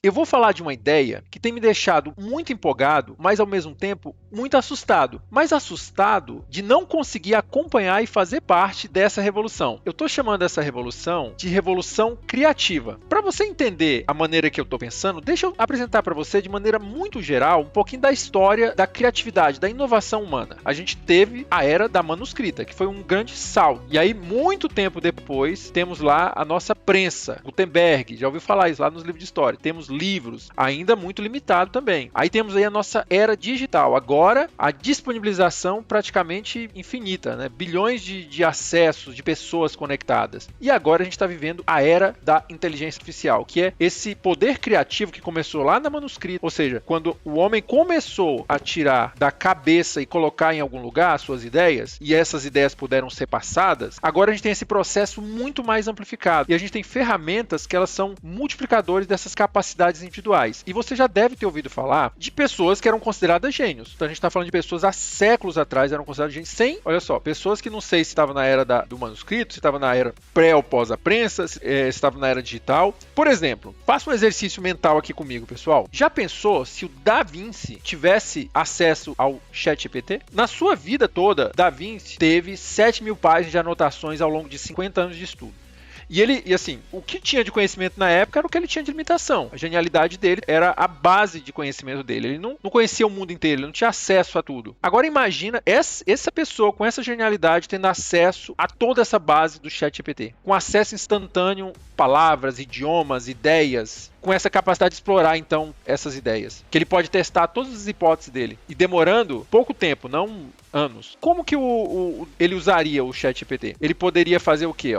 Eu vou falar de uma ideia que tem me deixado muito empolgado, mas ao mesmo tempo muito assustado. Mais assustado de não conseguir acompanhar e fazer parte dessa revolução. Eu estou chamando essa revolução de revolução criativa. Para você entender a maneira que eu estou pensando, deixa eu apresentar para você de maneira muito geral um pouquinho da história da criatividade, da inovação humana. A gente teve a era da manuscrita, que foi um grande salto. E aí, muito tempo depois, temos lá a nossa prensa, Gutenberg, já ouviu falar isso lá nos livros de história. Temos livros, ainda muito limitado também. Aí temos aí a nossa era digital. Agora, a disponibilização praticamente infinita, né? Bilhões de acessos, de pessoas conectadas. E agora a gente está vivendo a era da inteligência artificial, que é esse poder criativo que começou lá na manuscrita, ou seja, quando o homem começou a tirar da cabeça e colocar em algum lugar suas ideias, e essas ideias puderam ser passadas, agora a gente tem esse processo muito mais amplificado. E a gente tem ferramentas que elas são multiplicadores dessas capacidades individuais. E você já deve ter ouvido falar de pessoas que eram consideradas gênios. Então a gente está falando de pessoas há séculos atrás eram consideradas gênios sem, olha só, pessoas que não sei se estavam na era do manuscrito, se estavam na era pré ou pós a prensa, se estavam na era digital. Por exemplo, faça um exercício mental aqui comigo, pessoal. Já pensou se o Da Vinci tivesse acesso ao ChatGPT? Na sua vida toda, Da Vinci teve 7.000 páginas de anotações ao longo de 50 anos de estudo. E assim, o que tinha de conhecimento na época era o que ele tinha de limitação. A genialidade dele era a base de conhecimento dele. Ele não conhecia o mundo inteiro, ele não tinha acesso a tudo. Agora imagina essa pessoa com essa genialidade tendo acesso a toda essa base do ChatGPT. Com acesso instantâneo, palavras, idiomas, ideias, com essa capacidade de explorar, então, essas ideias. Que ele pode testar todas as hipóteses dele. E demorando pouco tempo, não anos. Como que ele usaria o ChatGPT? Ele poderia fazer o quê?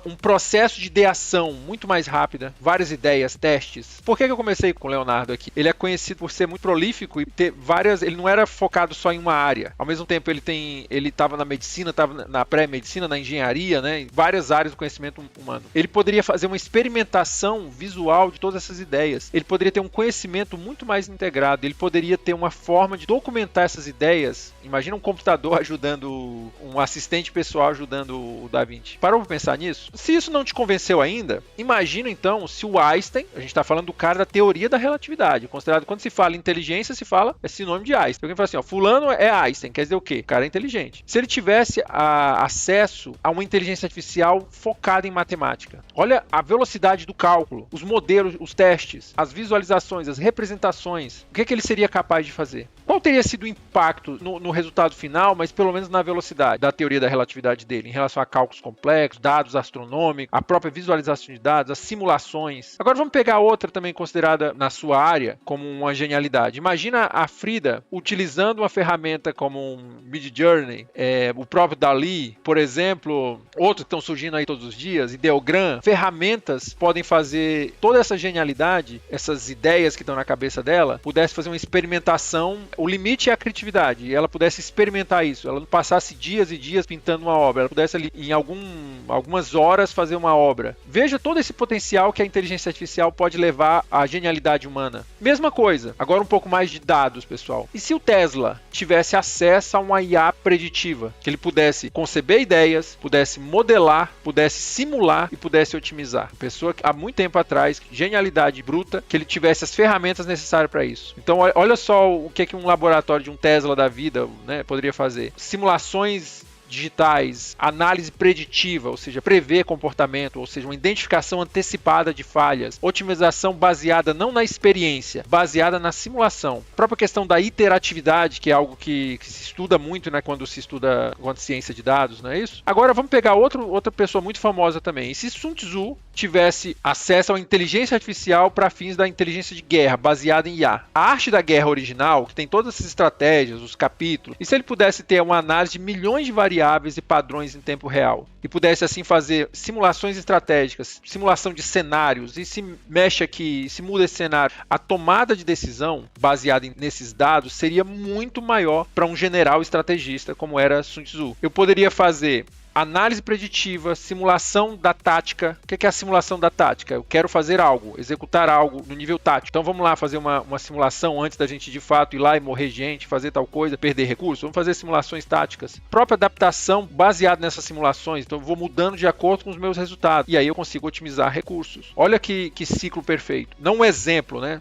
Um processo de ideação muito mais rápida, várias ideias, testes. Por que eu comecei com o Leonardo aqui? Ele é conhecido por ser muito prolífico e ter várias... Ele não era focado só em uma área. Ao mesmo tempo, ele estava na medicina, estava na pré-medicina, na engenharia, né? Em várias áreas do conhecimento humano. Ele poderia fazer uma experimentação visual de todas essas ideias. Ele poderia ter um conhecimento muito mais integrado. Ele poderia ter uma forma de documentar essas ideias. Imagina um computador ajudando, um assistente pessoal ajudando o Da Vinci. Parou para pensar nisso? Se isso não te convenceu ainda, imagina então se o Einstein, a gente está falando do cara da teoria da relatividade, considerado quando se fala inteligência, se fala, é sinônimo de Einstein. Alguém fala assim, ó, fulano é Einstein, quer dizer o quê? O cara é inteligente. Se ele tivesse acesso a uma inteligência artificial focada em matemática, olha a velocidade do cálculo, os modelos, os testes, as visualizações, as representações, o que ele seria capaz de fazer? Qual teria sido o impacto no resultado final, mas pelo menos na velocidade da teoria da relatividade dele, em relação a cálculos complexos, dados astronômicos, a própria visualização de dados, as simulações. Agora vamos pegar outra também considerada na sua área como uma genialidade. Imagina a Frida utilizando uma ferramenta como um Midjourney, o próprio Dali, por exemplo, outros que estão surgindo aí todos os dias, Ideogram, ferramentas podem fazer toda essa genialidade, essas ideias que estão na cabeça dela, pudesse fazer uma experimentação. O limite é a criatividade, e ela pudesse experimentar isso, ela não passasse dias e dias pintando uma obra, ela pudesse ali em algumas horas fazer uma obra. Veja todo esse potencial que a inteligência artificial pode levar à genialidade humana. Mesma coisa, agora um pouco mais de dados, pessoal. E se o Tesla tivesse acesso a uma IA preditiva, que ele pudesse conceber ideias, pudesse modelar, pudesse simular e pudesse otimizar? A pessoa há muito tempo atrás, genialidade bruta, que ele tivesse as ferramentas necessárias para isso. Então olha só o que um laboratório de um Tesla da vida, né, poderia fazer. Simulações digitais, análise preditiva, ou seja, prever comportamento, ou seja, uma identificação antecipada de falhas, otimização baseada não na experiência, baseada na simulação. A própria questão da iteratividade, que é algo que se estuda muito, né, quando se estuda ciência de dados, não é isso? Agora vamos pegar outra pessoa muito famosa também. E se Sun Tzu tivesse acesso à inteligência artificial para fins da inteligência de guerra, baseada em IA? A arte da guerra original, que tem todas essas estratégias, os capítulos, e se ele pudesse ter uma análise de milhões de variáveis e padrões em tempo real, e pudesse assim fazer simulações estratégicas, simulação de cenários, e se mexe aqui, se muda esse cenário, a tomada de decisão baseada nesses dados seria muito maior para um general estrategista como era Sun Tzu. Eu poderia fazer análise preditiva, simulação da tática. O que é a simulação da tática? Eu quero fazer algo, executar algo no nível tático. Então vamos lá fazer uma simulação antes da gente de fato ir lá e morrer gente, fazer tal coisa, perder recursos. Vamos fazer simulações táticas. Própria adaptação baseada nessas simulações. Então eu vou mudando de acordo com os meus resultados. E aí eu consigo otimizar recursos. Olha que ciclo perfeito. Não um exemplo, né?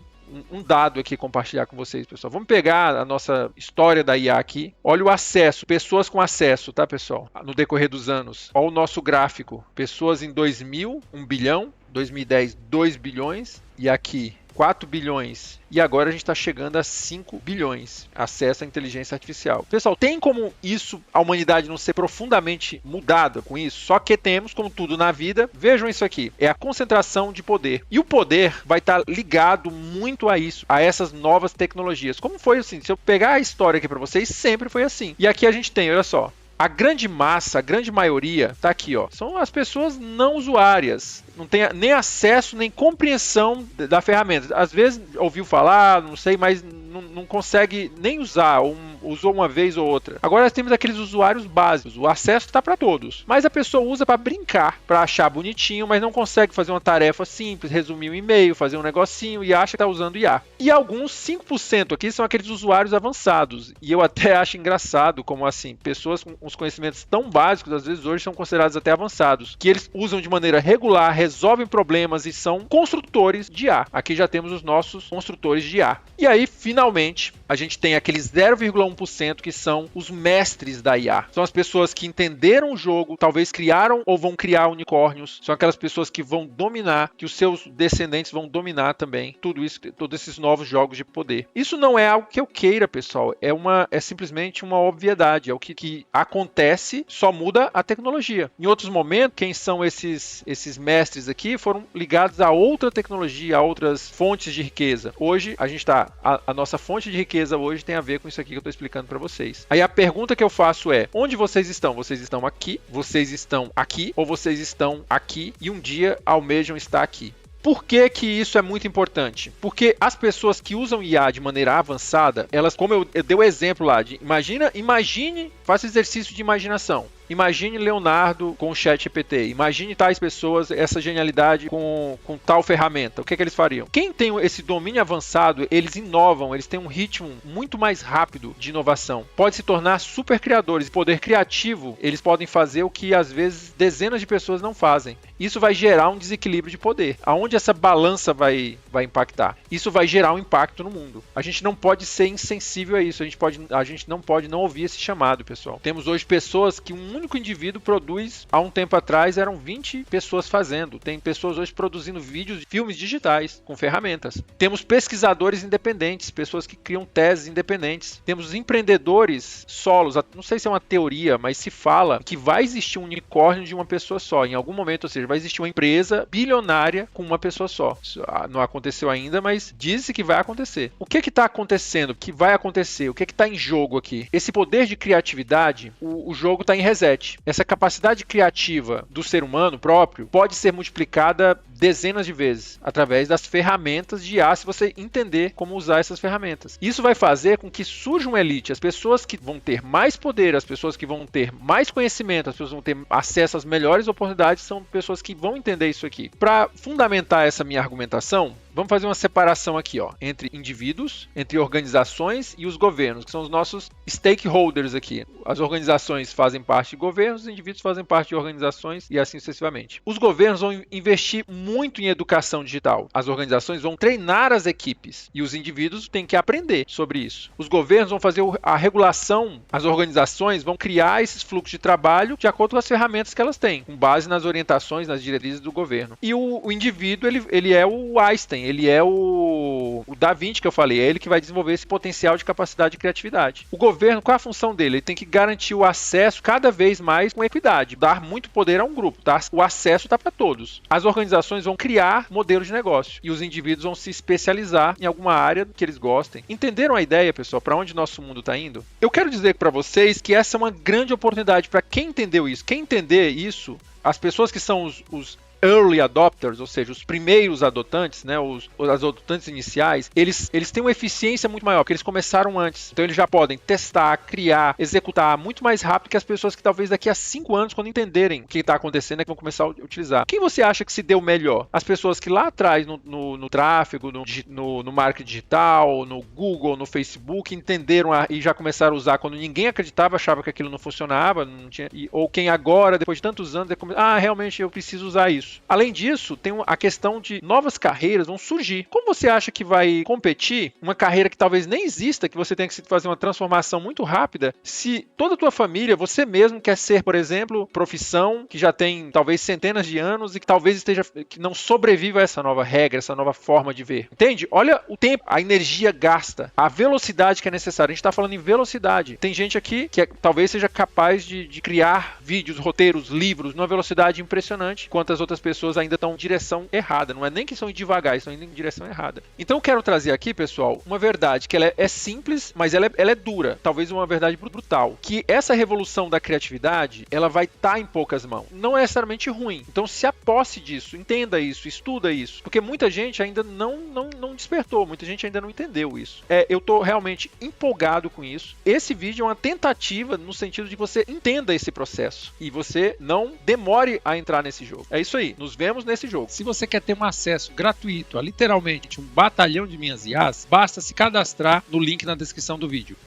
Um dado aqui compartilhar com vocês, pessoal. Vamos pegar a nossa história da IA aqui. Olha o acesso, pessoas com acesso, tá, pessoal? No decorrer dos anos. Olha o nosso gráfico. Pessoas em 2000, 1 bilhão. 2010, 2 bilhões. E aqui, 4 bilhões. E agora a gente está chegando a 5 bilhões. Acesso à inteligência artificial. Pessoal, tem como a humanidade não ser profundamente mudada com isso? Só que temos, como tudo na vida, vejam isso aqui, é a concentração de poder. E o poder vai estar ligado muito a isso, a essas novas tecnologias. Como foi assim? Se eu pegar a história aqui para vocês, sempre foi assim. E aqui a gente tem, olha só, a grande massa, a grande maioria, tá aqui, ó, são as pessoas não usuárias. Não tem nem acesso, nem compreensão da ferramenta. Às vezes ouviu falar, não sei, mas não consegue nem usar, usou uma vez ou outra. Agora nós temos aqueles usuários básicos, o acesso está para todos. Mas a pessoa usa para brincar, para achar bonitinho, mas não consegue fazer uma tarefa simples, resumir um e-mail, fazer um negocinho e acha que está usando IA. E alguns, 5% aqui, são aqueles usuários avançados. E eu até acho engraçado como assim, pessoas com os conhecimentos tão básicos, às vezes hoje são considerados até avançados, que eles usam de maneira regular, resolvem problemas e são construtores de IA. Aqui já temos os nossos construtores de IA. E aí, finalmente, a gente tem aqueles 0,1% que são os mestres da IA. São as pessoas que entenderam o jogo, talvez criaram ou vão criar unicórnios. São aquelas pessoas que vão dominar, que os seus descendentes vão dominar também. Tudo isso, todos esses novos jogos de poder. Isso não é algo que eu queira, pessoal. É simplesmente uma obviedade. É o que acontece, só muda a tecnologia. Em outros momentos, quem são esses mestres aqui foram ligados a outra tecnologia, a outras fontes de riqueza. Hoje, a nossa fonte de riqueza hoje tem a ver com isso aqui que eu estou explicando para vocês. Aí a pergunta que eu faço é, onde vocês estão? Vocês estão aqui? Vocês estão aqui? Ou vocês estão aqui e um dia almejam estar aqui? Por que que isso é muito importante? Porque as pessoas que usam IA de maneira avançada, elas, como eu dei o exemplo lá, imagine, faça exercício de imaginação. Imagine Leonardo com o ChatGPT. Imagine tais pessoas, essa genialidade com tal ferramenta. O que eles fariam? Quem tem esse domínio avançado, eles inovam, eles têm um ritmo muito mais rápido de inovação. Pode se tornar super criadores. Poder criativo, eles podem fazer o que às vezes dezenas de pessoas não fazem. Isso vai gerar um desequilíbrio de poder. Aonde essa balança vai impactar? Isso vai gerar um impacto no mundo. A gente não pode ser insensível a isso. A gente não pode não ouvir esse chamado, pessoal. Temos hoje pessoas que um único indivíduo produz. Há um tempo atrás eram 20 pessoas fazendo. Tem pessoas hoje produzindo vídeos, filmes digitais com ferramentas. Temos pesquisadores independentes, pessoas que criam teses independentes. Temos empreendedores solos. Não sei se é uma teoria, mas se fala que vai existir um unicórnio de uma pessoa só. Em algum momento, ou seja, vai existir uma empresa bilionária com uma pessoa só. Isso não aconteceu ainda, mas diz-se que vai acontecer. O que está acontecendo? O que vai acontecer? O que está em jogo aqui? Esse poder de criatividade, o jogo está em reserva. Essa capacidade criativa do ser humano próprio pode ser multiplicada dezenas de vezes através das ferramentas de IA, se você entender como usar essas ferramentas. Isso vai fazer com que surja uma elite, as pessoas que vão ter mais poder, as pessoas que vão ter mais conhecimento, as pessoas que vão ter acesso às melhores oportunidades, são pessoas que vão entender isso aqui. Para fundamentar essa minha argumentação, vamos fazer uma separação aqui, ó, entre indivíduos, entre organizações e os governos, que são os nossos stakeholders aqui. As organizações fazem parte de governos, os indivíduos fazem parte de organizações e assim sucessivamente. Os governos vão investir muito em educação digital. As organizações vão treinar as equipes e os indivíduos têm que aprender sobre isso. Os governos vão fazer a regulação, as organizações vão criar esses fluxos de trabalho de acordo com as ferramentas que elas têm, com base nas orientações, nas diretrizes do governo. E o indivíduo, ele é o Einstein, ele é o Da Vinci que eu falei, é ele que vai desenvolver esse potencial de capacidade de criatividade. O governo, qual é a função dele? Ele tem que garantir o acesso cada vez mais com equidade, dar muito poder a um grupo, tá? O acesso está para todos. As organizações vão criar modelos de negócio e os indivíduos vão se especializar em alguma área que eles gostem. Entenderam a ideia, pessoal, para onde nosso mundo está indo? Eu quero dizer para vocês que essa é uma grande oportunidade para quem entendeu isso. Quem entender isso, as pessoas que são os early adopters, ou seja, os primeiros adotantes, né, os adotantes iniciais, eles têm uma eficiência muito maior, porque eles começaram antes. Então eles já podem testar, criar, executar muito mais rápido que as pessoas que talvez daqui a 5 anos, quando entenderem o que está acontecendo, é que vão começar a utilizar. Quem você acha que se deu melhor? As pessoas que lá atrás, no tráfego, no marketing digital, no Google, no Facebook, entenderam e já começaram a usar quando ninguém acreditava, achava que aquilo não funcionava, não tinha, ou quem agora, depois de tantos anos, realmente eu preciso usar isso. Além disso, tem a questão de novas carreiras vão surgir. Como você acha que vai competir uma carreira que talvez nem exista, que você tem que fazer uma transformação muito rápida, se toda a tua família, você mesmo quer ser, por exemplo, profissão que já tem talvez centenas de anos e que talvez que não sobreviva a essa nova regra, essa nova forma de ver. Entende? Olha o tempo, a energia gasta, a velocidade que é necessária. A gente está falando em velocidade. Tem gente aqui que talvez seja capaz de criar vídeos, roteiros, livros numa velocidade impressionante, enquanto as outras pessoas ainda estão em direção errada. Não é nem que são devagar, estão indo em direção errada. Então eu quero trazer aqui, pessoal, uma verdade que ela é simples, mas ela é dura. Talvez uma verdade brutal. Que essa revolução da criatividade, ela vai estar em poucas mãos. Não é necessariamente ruim. Então se aposse disso, entenda isso, estuda isso. Porque muita gente ainda não despertou, muita gente ainda não entendeu isso. Eu estou realmente empolgado com isso. Esse vídeo é uma tentativa no sentido de que você entenda esse processo e você não demore a entrar nesse jogo. É isso aí, nos vemos nesse jogo. Se você quer ter um acesso gratuito a literalmente um batalhão de minhas IAs, basta se cadastrar no link na descrição do vídeo.